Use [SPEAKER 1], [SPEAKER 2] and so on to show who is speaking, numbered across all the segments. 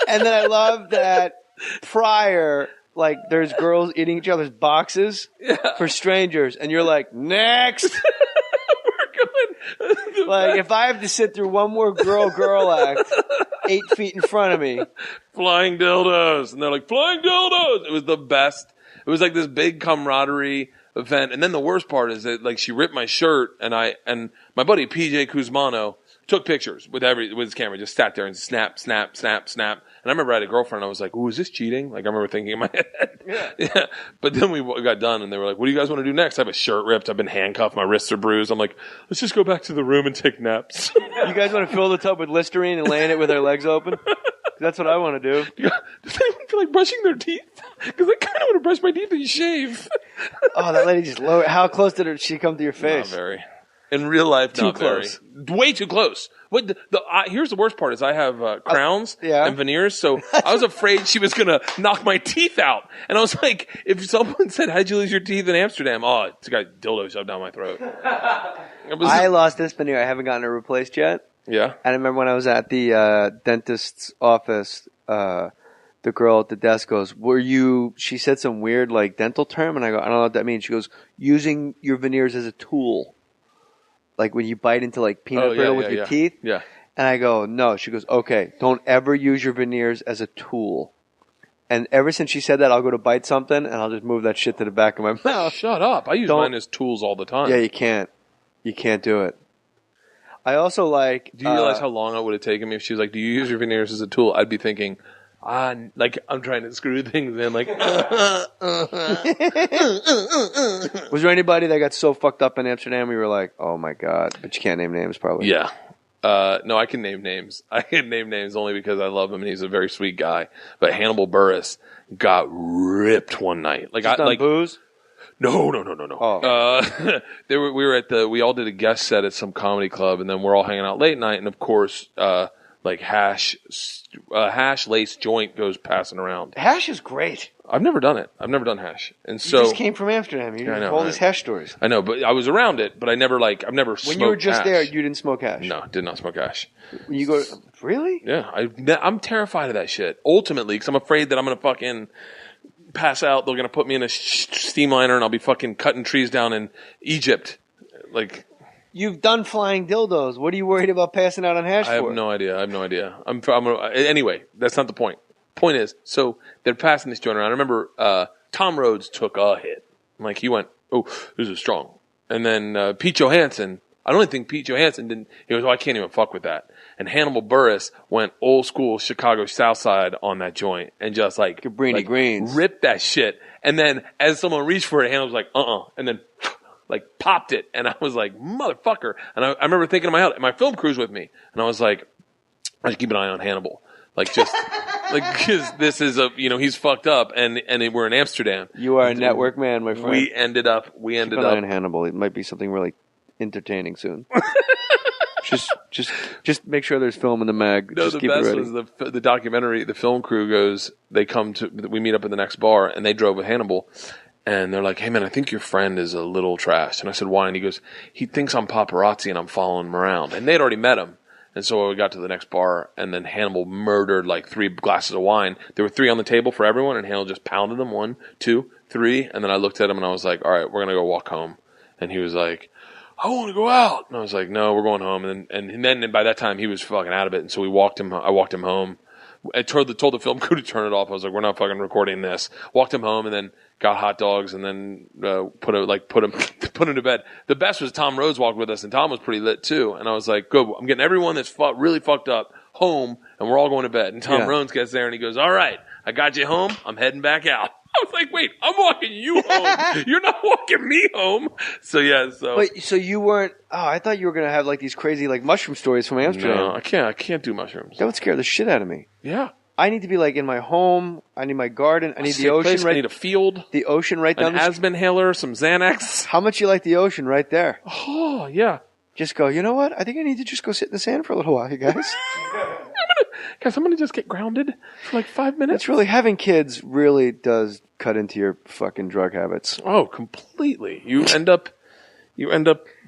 [SPEAKER 1] And then I love that prior, like, there's girls eating each other's boxes for strangers, and you're like, next.
[SPEAKER 2] We're going.
[SPEAKER 1] Like, if I have to sit through one more girl act 8 feet in front of me.
[SPEAKER 2] Flying dildos. And they're like, flying dildos. It was the best. It was like this big camaraderie event. And then the worst part is that, like, she ripped my shirt, and my buddy PJ Kuzmano took pictures with his camera, just sat there and snap. And I remember I had a girlfriend, and I was like, ooh, is this cheating? Like, I remember thinking in my head. Yeah. But then we got done, and they were like, what do you guys want to do next? I have a shirt ripped. I've been handcuffed. My wrists are bruised. I'm like, let's just go back to the room and take naps.
[SPEAKER 1] You guys want to fill the tub with Listerine and lay in it with our legs open? That's what I want to do.
[SPEAKER 2] Does anyone feel like brushing their teeth? Because I kind of want to brush my teeth and shave.
[SPEAKER 1] Oh, that lady just lowered. How close did she come to your face?
[SPEAKER 2] Not very. In real life,
[SPEAKER 1] too
[SPEAKER 2] not
[SPEAKER 1] close.
[SPEAKER 2] Very. Way too close. What here's the worst part is I have crowns and veneers, so I was afraid she was going to knock my teeth out. And I was like, if someone said, how'd you lose your teeth in Amsterdam? Oh, it's got a dildo shoved down my throat.
[SPEAKER 1] I lost this veneer. I haven't gotten it replaced yet.
[SPEAKER 2] Yeah.
[SPEAKER 1] And I remember when I was at the dentist's office, the girl at the desk goes, she said some weird like dental term, and I go, I don't know what that means. She goes, using your veneers as a tool. Like when you bite into like peanut brittle with your teeth.
[SPEAKER 2] Yeah.
[SPEAKER 1] And I go, no. She goes, okay, don't ever use your veneers as a tool. And ever since she said that, I'll go to bite something, and I'll just move that shit to the back of my mouth.
[SPEAKER 2] Shut up. I use mine as tools all the time.
[SPEAKER 1] Yeah, you can't. You can't do it. I also like...
[SPEAKER 2] Do you realize how long it would have taken me if she was like, do you use your veneers as a tool? I'd be thinking, like I'm trying to screw things in, like...
[SPEAKER 1] Was there anybody that got so fucked up in Amsterdam we were like, oh my God, but you can't name names probably?
[SPEAKER 2] Yeah. No, I can name names. I can name names only because I love him and he's a very sweet guy. But Hannibal Buress got ripped one night. Like,
[SPEAKER 1] just on booze?
[SPEAKER 2] No.
[SPEAKER 1] Oh.
[SPEAKER 2] We all did a guest set at some comedy club, and then we're all hanging out late night, and of course, like hash lace joint goes passing around.
[SPEAKER 1] Hash is great.
[SPEAKER 2] I've never done it. I've never done hash, and
[SPEAKER 1] you just came from Amsterdam. You have all these hash stories.
[SPEAKER 2] I know, but I was around it, but I've never smoked
[SPEAKER 1] When you were just
[SPEAKER 2] hash.
[SPEAKER 1] there, you didn't smoke hash.
[SPEAKER 2] No, did not smoke hash.
[SPEAKER 1] You go, really?
[SPEAKER 2] Yeah, I'm terrified of that shit. Ultimately, because I'm afraid that I'm gonna fucking pass out. They're gonna put me in a steam liner, and I'll be fucking cutting trees down in Egypt. Like,
[SPEAKER 1] you've done flying dildos. What are you worried about passing out on hash for?
[SPEAKER 2] I have no idea. Anyway, that's not the point. Point is, so they're passing this joint around. I remember Tom Rhodes took a hit. Like, he went, oh, this is strong. And then Pete Johansson, I don't think Pete Johansson didn't. He goes, oh, I can't even fuck with that. And Hannibal Buress went old school Chicago South Side on that joint and just like
[SPEAKER 1] Cabrini Greens,
[SPEAKER 2] ripped that shit. And then as someone reached for it, Hannibal was like, and then like popped it. And I was like, motherfucker. And I remember thinking in my head, my film crew's with me, and I was like, I should keep an eye on Hannibal. Like, just like, because this is he's fucked up, and we're in Amsterdam.
[SPEAKER 1] You are a network man, my friend.
[SPEAKER 2] We ended up.
[SPEAKER 1] Keep an eye on Hannibal. It might be something really entertaining soon. just make sure there's film in the mag.
[SPEAKER 2] No,
[SPEAKER 1] just
[SPEAKER 2] the
[SPEAKER 1] keep
[SPEAKER 2] best
[SPEAKER 1] it ready.
[SPEAKER 2] was the documentary. The film crew goes. We meet up at the next bar, and they drove with Hannibal. And they're like, hey, man, I think your friend is a little trash. And I said, why? And he goes, he thinks I'm paparazzi and I'm following him around. And they'd already met him. And so we got to the next bar, and then Hannibal murdered like 3 glasses of wine. There were 3 on the table for everyone, and Hannibal just pounded them, 1, 2, 3. And then I looked at him, and I was like, all right, we're going to go walk home. And he was like, I want to go out. And I was like, no, we're going home. And then by that time, he was fucking out of it. And so I walked him home. I told the film crew to turn it off. I was like, we're not fucking recording this. Walked him home, and then got hot dogs, and then put him to bed. The best was Tom Rhodes walked with us, and Tom was pretty lit too. And I was like, good, I'm getting everyone that's really fucked up home, and we're all going to bed. And Tom Rhodes gets there, and he goes, all right, I got you home. I'm heading back out. I was like, wait, I'm walking you home. You're not walking me home. So yeah,
[SPEAKER 1] Wait, so you weren't? Oh, I thought you were gonna have like these crazy like mushroom stories from Amsterdam.
[SPEAKER 2] No, I can't do mushrooms.
[SPEAKER 1] That would scare the shit out of me.
[SPEAKER 2] Yeah.
[SPEAKER 1] I need to be like in my home. I need my garden. I need the ocean.
[SPEAKER 2] Right, I need a field.
[SPEAKER 1] The ocean right down
[SPEAKER 2] the street. An asthma inhaler, some Xanax.
[SPEAKER 1] How much you like the ocean right there?
[SPEAKER 2] Oh, yeah.
[SPEAKER 1] Just go, you know what? I think I need to just go sit in the sand for a little while, you guys.
[SPEAKER 2] I'm going to just get grounded for like 5 minutes.
[SPEAKER 1] It's really, having kids really does cut into your fucking drug habits.
[SPEAKER 2] Oh, completely. You end up,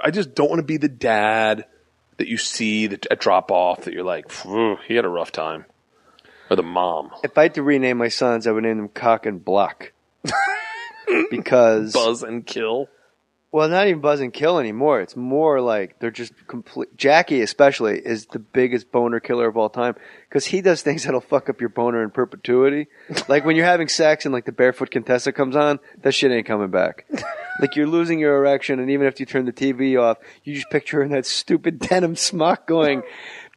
[SPEAKER 2] I just don't want to be the dad that you see at drop off that you're like, he had a rough time. Or the mom.
[SPEAKER 1] If I had to rename my sons, I would name them Cock and Block. Because
[SPEAKER 2] Buzz and Kill.
[SPEAKER 1] Well, not even Buzz and Kill anymore. It's more like they're just complete. Jackie, especially, is the biggest boner killer of all time because he does things that'll fuck up your boner in perpetuity. Like when you're having sex and like the barefoot Contessa comes on, that shit ain't coming back. Like you're losing your erection, and even if you turn the TV off, you just picture her in that stupid denim smock going,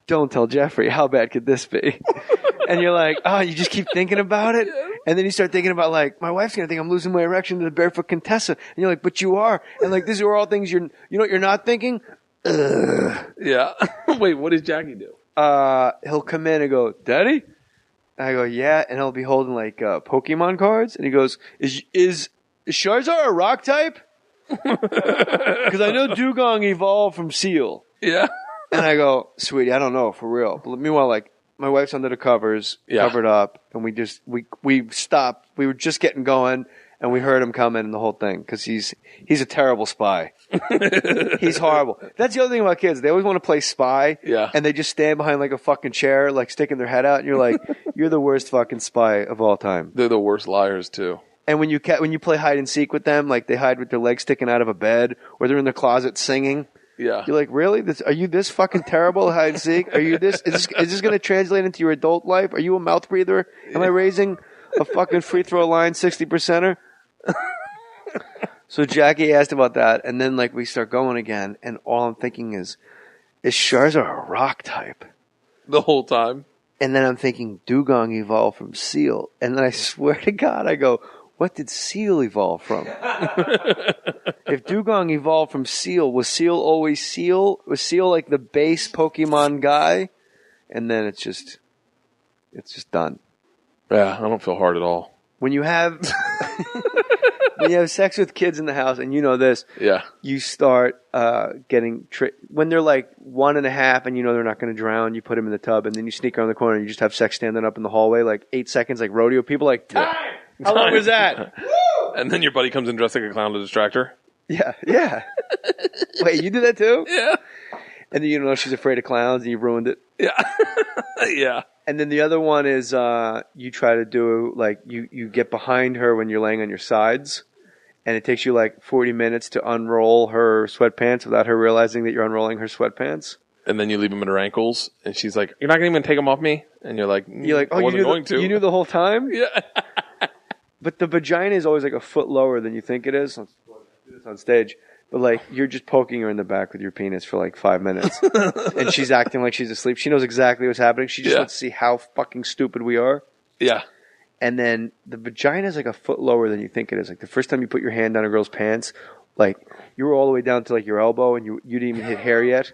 [SPEAKER 1] "Don't tell Jeffrey. How bad could this be?" And you're like, oh, you just keep thinking about it. And then you start thinking about like, my wife's going to think I'm losing my erection to the barefoot Contessa. And you're like, but you are. And like, these are all things you know what you're not thinking? Ugh.
[SPEAKER 2] Yeah. Wait, what does Jackie do?
[SPEAKER 1] He'll come in and go, Daddy? And I go, yeah. And he'll be holding like Pokemon cards. And he goes, is Charizard a rock type? Because I know Dugong evolved from Seal.
[SPEAKER 2] Yeah.
[SPEAKER 1] And I go, sweetie, I don't know, for real. But meanwhile, like, my wife's under the covers, covered up, and we stopped. We were just getting going, and we heard him coming and the whole thing because he's a terrible spy. He's horrible. That's the other thing about kids. They always want to play spy, and they just stand behind like a fucking chair, like sticking their head out, and you're like, you're the worst fucking spy of all time.
[SPEAKER 2] They're the worst liars too.
[SPEAKER 1] And when you play hide and seek with them, like they hide with their legs sticking out of a bed, or they're in the closet singing.
[SPEAKER 2] Yeah.
[SPEAKER 1] You're like, really? Are you this fucking terrible at hide and seek? Are you this? Is this going to translate into your adult life? Are you a mouth breather? Am I raising a fucking free throw line 60%er? So Jackie asked about that, and then like we start going again, and all I'm thinking is Charizard a rock type?
[SPEAKER 2] The whole time.
[SPEAKER 1] And then I'm thinking Dugong evolved from Seal, and then I swear to God, I go, what did Seal evolve from? If Dugong evolved from Seal, was Seal always Seal? Was Seal like the base Pokemon guy? And then it's just done.
[SPEAKER 2] Yeah, I don't feel hard at all.
[SPEAKER 1] When you have sex with kids in the house, and you know this, you start getting when they're like 1.5, and you know they're not going to drown. You put them in the tub, and then you sneak around the corner, and you just have sex standing up in the hallway, like 8 seconds, like rodeo people, like time. How long was that?
[SPEAKER 2] And then your buddy comes in dressed like a clown to distract her.
[SPEAKER 1] Yeah. Wait, you do that too?
[SPEAKER 2] Yeah.
[SPEAKER 1] And then you know she's afraid of clowns, and you ruined it.
[SPEAKER 2] Yeah. Yeah.
[SPEAKER 1] And then the other one is you try to do like you get behind her when you're laying on your sides, and it takes you like 40 minutes to unroll her sweatpants without her realizing that you're unrolling her sweatpants.
[SPEAKER 2] And then you leave them at her ankles, and she's like, "You're not going to even take them off me?" And you're like,
[SPEAKER 1] "Oh, you knew the whole time?"
[SPEAKER 2] Yeah.
[SPEAKER 1] But the vagina is always like a foot lower than you think it is. Let's do this on stage. But like you're just poking her in the back with your penis for like 5 minutes, and she's acting like she's asleep. She knows exactly what's happening. She just wants to see how fucking stupid we are.
[SPEAKER 2] Yeah.
[SPEAKER 1] And then the vagina is like a foot lower than you think it is. Like the first time you put your hand down a girl's pants, like you were all the way down to like your elbow, and you didn't even hit hair yet.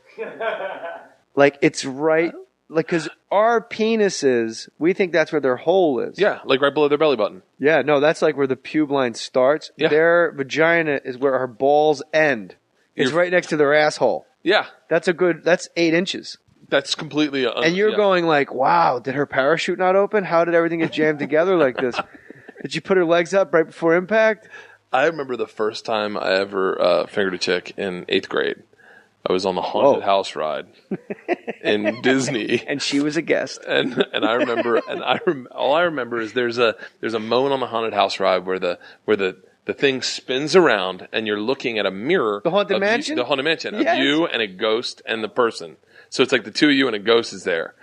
[SPEAKER 1] Like it's right. Like, because our penises, we think that's where their hole is.
[SPEAKER 2] Yeah, like right below their belly button.
[SPEAKER 1] Yeah, no, that's like where the pube line starts.
[SPEAKER 2] Yeah.
[SPEAKER 1] Their vagina is where our balls end. It's right next to their asshole.
[SPEAKER 2] Yeah.
[SPEAKER 1] That's 8 inches.
[SPEAKER 2] That's completely...
[SPEAKER 1] and you're going like, wow, did her parachute not open? How did everything get jammed together like this? Did she put her legs up right before impact?
[SPEAKER 2] I remember the first time I ever fingered a chick in 8th grade. I was on the haunted house ride in Disney,
[SPEAKER 1] and she was a guest.
[SPEAKER 2] And I remember, all I remember is there's a moment on the haunted house ride where the thing spins around, and you're looking at a mirror.
[SPEAKER 1] The haunted mansion.
[SPEAKER 2] The haunted mansion
[SPEAKER 1] yes.
[SPEAKER 2] of you and a ghost and the person. So it's like the two of you and a ghost is there.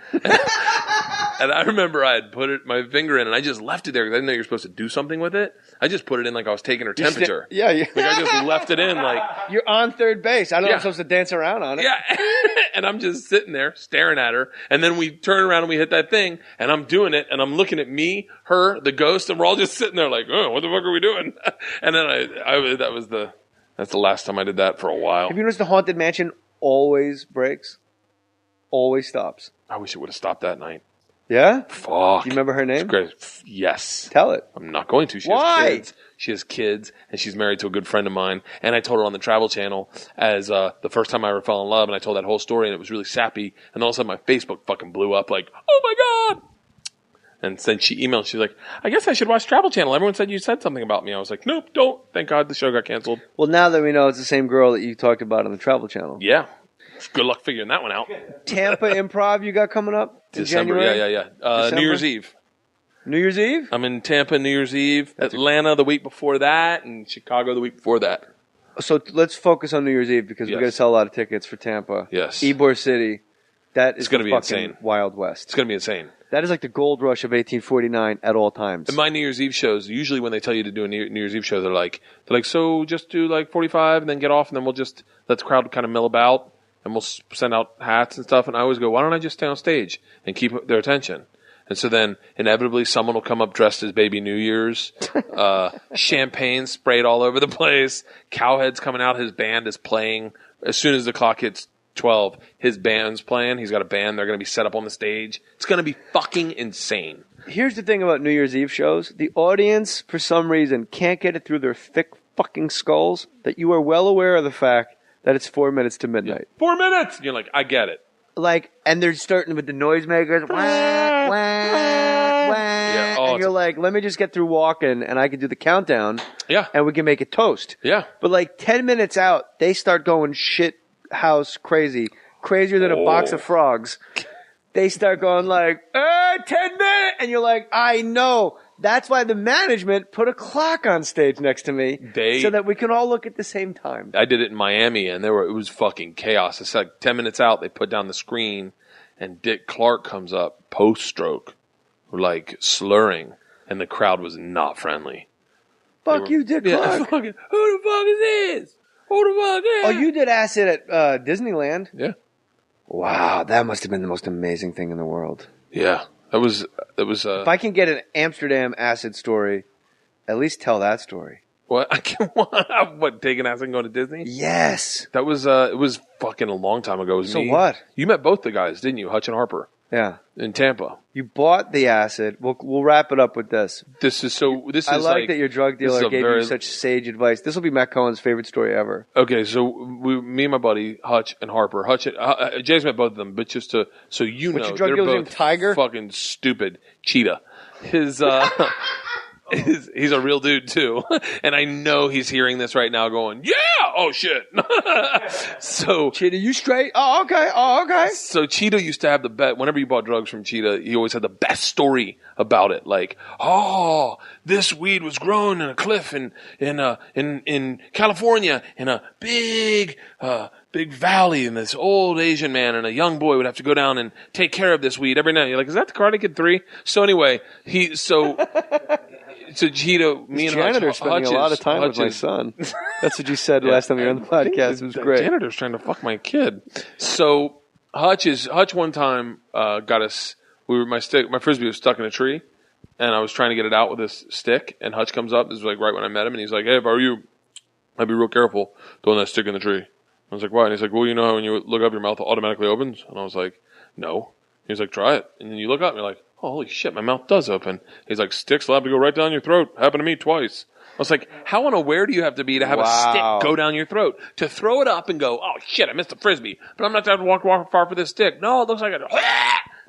[SPEAKER 2] And I remember I had put my finger in, and I just left it there because I didn't know you were supposed to do something with it. I just put it in like I was taking her temperature.
[SPEAKER 1] Yeah.
[SPEAKER 2] Like I just left it in like...
[SPEAKER 1] You're on third base. I don't know if I'm supposed to dance around on it.
[SPEAKER 2] Yeah. And I'm just sitting there staring at her. And then we turn around and we hit that thing, and I'm doing it, and I'm looking at me, her, the ghost, and we're all just sitting there like, oh, what the fuck are we doing? And then that's the last time I did that for a while.
[SPEAKER 1] Have you noticed the haunted mansion always breaks? Always stops.
[SPEAKER 2] I wish it would have stopped that night.
[SPEAKER 1] Yeah?
[SPEAKER 2] Fuck.
[SPEAKER 1] Do you remember her name?
[SPEAKER 2] Yes.
[SPEAKER 1] Tell it.
[SPEAKER 2] I'm not going to.
[SPEAKER 1] Why?
[SPEAKER 2] She has kids, and she's married to a good friend of mine. And I told her on the Travel Channel as the first time I ever fell in love, and I told that whole story, and it was really sappy. And all of a sudden, my Facebook fucking blew up like, oh my God. And then she emailed, she's like, I guess I should watch Travel Channel. Everyone said you said something about me. I was like, nope, don't. Thank God the show got canceled.
[SPEAKER 1] Well, now that we know it's the same girl that you talked about on the Travel Channel.
[SPEAKER 2] Yeah. Good luck figuring that one out.
[SPEAKER 1] Tampa Improv you got coming up in
[SPEAKER 2] December,
[SPEAKER 1] January?
[SPEAKER 2] yeah. New Year's Eve.
[SPEAKER 1] New Year's Eve?
[SPEAKER 2] I'm in Tampa New Year's Eve, Atlanta the week before that, and Chicago the week before that.
[SPEAKER 1] So let's focus on New Year's Eve because
[SPEAKER 2] Yes.
[SPEAKER 1] we're going to sell a lot of tickets for Tampa.
[SPEAKER 2] Yes.
[SPEAKER 1] Ybor City. That is
[SPEAKER 2] It's gonna
[SPEAKER 1] the
[SPEAKER 2] be
[SPEAKER 1] fucking
[SPEAKER 2] insane.
[SPEAKER 1] Wild West.
[SPEAKER 2] It's going to be insane.
[SPEAKER 1] That is like the gold rush of 1849 at all times.
[SPEAKER 2] In my New Year's Eve shows, usually when they tell you to do a New Year's Eve show, they're like, so just do like 45 and then get off, and then we'll just let the crowd kind of mill about, and we'll send out hats and stuff. And I always go, why don't I just stay on stage and keep their attention? And so then inevitably someone will come up dressed as Baby New Year's, champagne sprayed all over the place, Cowhead's coming out, his band is playing. As soon as the clock hits 12, his band's playing. He's got a band. They're going to be set up on the stage. It's going to be fucking insane.
[SPEAKER 1] Here's the thing about New Year's Eve shows. The audience, for some reason, can't get it through their thick fucking skulls that you are well aware of the fact that it's 4 minutes to midnight.
[SPEAKER 2] 4 minutes! You're like, I get it.
[SPEAKER 1] Like, and they're starting with the noisemakers. Wah, wah, wah.
[SPEAKER 2] Yeah. Oh,
[SPEAKER 1] and you're like, let me just get through walking and I can do the countdown.
[SPEAKER 2] Yeah.
[SPEAKER 1] And we can make it toast.
[SPEAKER 2] Yeah.
[SPEAKER 1] But like 10 minutes out, they start going shit house crazy. Crazier than a box of frogs. They start going like, 10 minutes! And you're like, I know. That's why the management put a clock on stage next to me so that we can all look at the same time.
[SPEAKER 2] I did it in Miami, and it was fucking chaos. It's like 10 minutes out, they put down the screen, and Dick Clark comes up, post-stroke, like slurring, and the crowd was not friendly.
[SPEAKER 1] Fuck you, Dick Clark.
[SPEAKER 2] Who the fuck is this? Who the fuck is
[SPEAKER 1] Oh, you did acid at Disneyland?
[SPEAKER 2] Yeah.
[SPEAKER 1] Wow, that must have been the most amazing thing in the world.
[SPEAKER 2] Yeah. It was.
[SPEAKER 1] If I can get an Amsterdam acid story, at least tell that story.
[SPEAKER 2] What? What? Taking acid and going to Disney?
[SPEAKER 1] Yes.
[SPEAKER 2] That was. It was fucking a long time ago. It was
[SPEAKER 1] So
[SPEAKER 2] me.
[SPEAKER 1] what?
[SPEAKER 2] You met both the guys, didn't you? Hutch and Harper
[SPEAKER 1] Yeah.
[SPEAKER 2] in Tampa.
[SPEAKER 1] You bought the acid. We'll wrap it up with this.
[SPEAKER 2] This is so. This
[SPEAKER 1] I
[SPEAKER 2] is
[SPEAKER 1] like that your drug
[SPEAKER 2] this is
[SPEAKER 1] dealer
[SPEAKER 2] a
[SPEAKER 1] gave
[SPEAKER 2] very-
[SPEAKER 1] you such sage advice. This will be Matt Cohen's favorite story ever.
[SPEAKER 2] Okay, so me and my buddy Hutch and Harper. Jay's met both of them, but just so you
[SPEAKER 1] What's
[SPEAKER 2] know,
[SPEAKER 1] your drug
[SPEAKER 2] they're
[SPEAKER 1] dealer's
[SPEAKER 2] both
[SPEAKER 1] name, Tiger?
[SPEAKER 2] fucking stupid. Cheetah. He's a real dude too, and I know he's hearing this right now, going, "Yeah, oh shit." So
[SPEAKER 1] Cheetah, you straight? Oh, okay.
[SPEAKER 2] So Cheetah used to have the best. Whenever you bought drugs from Cheetah, he always had the best story about it. Like, oh, this weed was grown in a cliff in California in a big valley, and this old Asian man and a young boy would have to go down and take care of this weed every night. You're like, is that the Karate Kid 3? So anyway, so Cheetah, me and
[SPEAKER 1] Janitor's spending a lot of time with my
[SPEAKER 2] Hutch's-
[SPEAKER 1] son. That's what you said last time you were on the podcast. It was
[SPEAKER 2] The
[SPEAKER 1] great.
[SPEAKER 2] janitor's trying to fuck my kid. So Hutch one time got us. My frisbee was stuck in a tree, and I was trying to get it out with this stick. And Hutch comes up. This was like right when I met him, and he's like, "Hey, if I were you, I'd be real careful throwing that stick in the tree." I was like, "Why?" And he's like, "Well, you know how when you look up, your mouth automatically opens." And I was like, "No." He's like, "Try it." And then you look up, and you're like, "Oh, holy shit, my mouth does open." He's like, "Sticks allowed to go right down your throat. Happened to me twice." I was like, how unaware do you have to be to have a stick go down your throat? To throw it up and go, "Oh shit, I missed a frisbee, but I'm not going to walk far for this stick." No, it looks like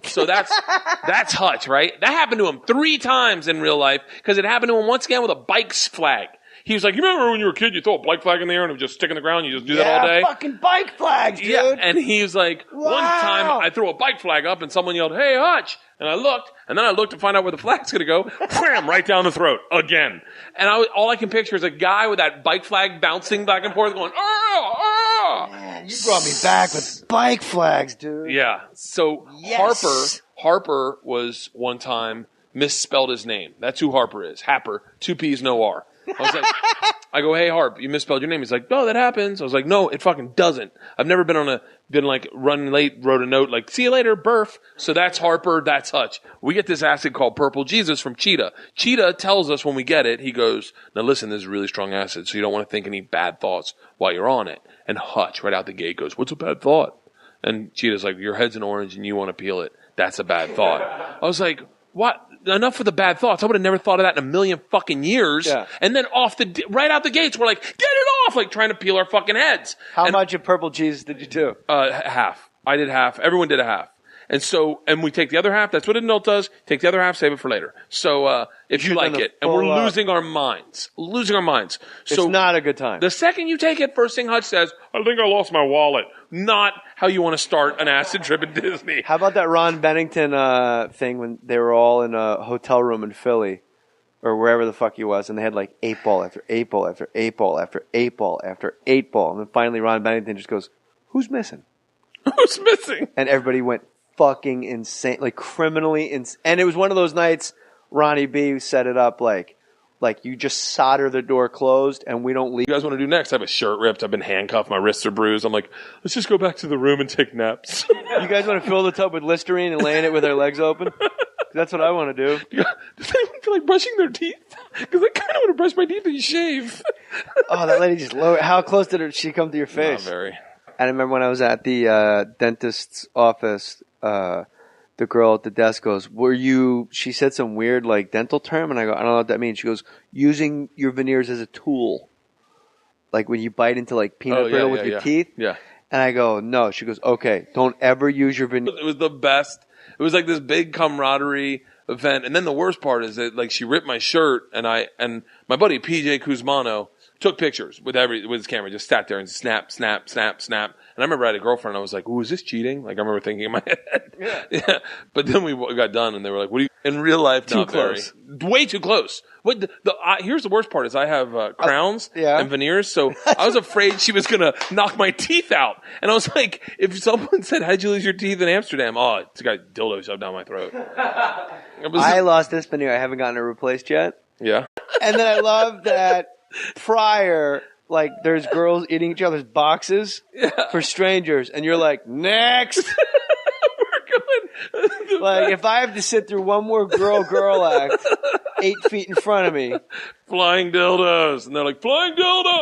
[SPEAKER 2] So that's Hutch, right? That happened to him 3 times in real life, because it happened to him once again with a bike's flag. He was like, "You remember when you were a kid, you throw a bike flag in the air and it would just stick in the ground, you just do that all day?"
[SPEAKER 1] Fucking bike flags, dude.
[SPEAKER 2] Yeah, and he was like,
[SPEAKER 1] Wow.
[SPEAKER 2] One time I threw a bike flag up and someone yelled, "Hey, Hutch!" And I looked to find out where the flag's going to go. Wham! Right down the throat again. And all I can picture is a guy with that bike flag bouncing back and forth, going, "Ah, ah!"
[SPEAKER 1] Man, you brought me back with bike flags, dude.
[SPEAKER 2] Yeah. So
[SPEAKER 1] Yes.
[SPEAKER 2] Harper was one time misspelled his name. That's who Harper is. Happer. 2 P's, no R. I was like, I go, "Hey, Harp, you misspelled your name." He's like, "Oh, that happens." I was like, "No, it fucking doesn't. I've never been like running late, wrote a note like, 'See you later, Burf.'" So that's Harper, that's Hutch. We get this acid called Purple Jesus from Cheetah. Cheetah tells us when we get it, he goes, "Now listen, this is really strong acid, so you don't want to think any bad thoughts while you're on it." And Hutch, right out the gate, goes, "What's a bad thought?" And Cheetah's like, "Your head's an orange and you want to peel it. That's a bad thought." I was like, what? Enough for the bad thoughts. I would have never thought of that in a million fucking years.
[SPEAKER 1] Yeah.
[SPEAKER 2] And then right out the gates, we're like, "Get it off!" Like trying to peel our fucking heads.
[SPEAKER 1] How much of Purple Jesus did you do?
[SPEAKER 2] Half. I did half. Everyone did a half. And we take the other half. That's what an adult does. Take the other half, save it for later. So if you like it, and we're losing our minds.
[SPEAKER 1] It's not a good time.
[SPEAKER 2] The second you take it, first thing Hutch says, I think I lost my wallet. Not how you want to start an acid trip at Disney.
[SPEAKER 1] How about that Ron Bennington thing when they were all in a hotel room in Philly or wherever the fuck he was, and they had like 8 ball after 8 ball after 8 ball after 8 ball after 8 ball, and then finally Ron Bennington just goes, "Who's missing?"
[SPEAKER 2] Who's missing?
[SPEAKER 1] And everybody went fucking insane, like criminally insane. And it was one of those nights Ronnie B set it up like you just solder the door closed and we don't leave.
[SPEAKER 2] You guys want to do next? I have a shirt ripped. I've been handcuffed. My wrists are bruised. I'm like, let's just go back to the room and take naps.
[SPEAKER 1] You guys want to fill the tub with Listerine and lay in it with our legs open? That's what I want to do.
[SPEAKER 2] Does anyone feel like brushing their teeth? Because I kind of want to brush my teeth and shave.
[SPEAKER 1] Oh, that lady just lowered. How close did she come to your face?
[SPEAKER 2] Not very.
[SPEAKER 1] I remember when I was at the dentist's office, the girl at the desk goes, she said some weird like dental term, and I go, I don't know what that means. She goes, using your veneers as a tool. Like when you bite into like peanut brittle with your teeth?
[SPEAKER 2] Yeah.
[SPEAKER 1] And I go, no. She goes, okay, don't ever use your veneers.
[SPEAKER 2] It was the best. It was like this big camaraderie event. And then the worst part is that like she ripped my shirt, and my buddy PJ Kuzmano took pictures with his camera, just sat there and snap, snap, snap, snap. And I remember I had a girlfriend, and I was like, ooh, is this cheating? Like I remember thinking in my head. Yeah. But then we got done, and they were like, what are you, in real life,
[SPEAKER 1] too close.
[SPEAKER 2] Way too close. What here's the worst part is I have crowns and veneers, so I was afraid she was going to knock my teeth out. And I was like, if someone said, how'd you lose your teeth in Amsterdam? Oh, it's got a dildo shoved down my throat.
[SPEAKER 1] I lost this veneer. I haven't gotten it replaced yet.
[SPEAKER 2] Yeah.
[SPEAKER 1] And then I love that prior, like, there's girls eating each other's boxes for strangers, and you're like, next!
[SPEAKER 2] We're going.
[SPEAKER 1] Like, if I have to sit through one more girl act 8 feet in front of me.
[SPEAKER 2] Flying dildos. And they're like, flying dildos!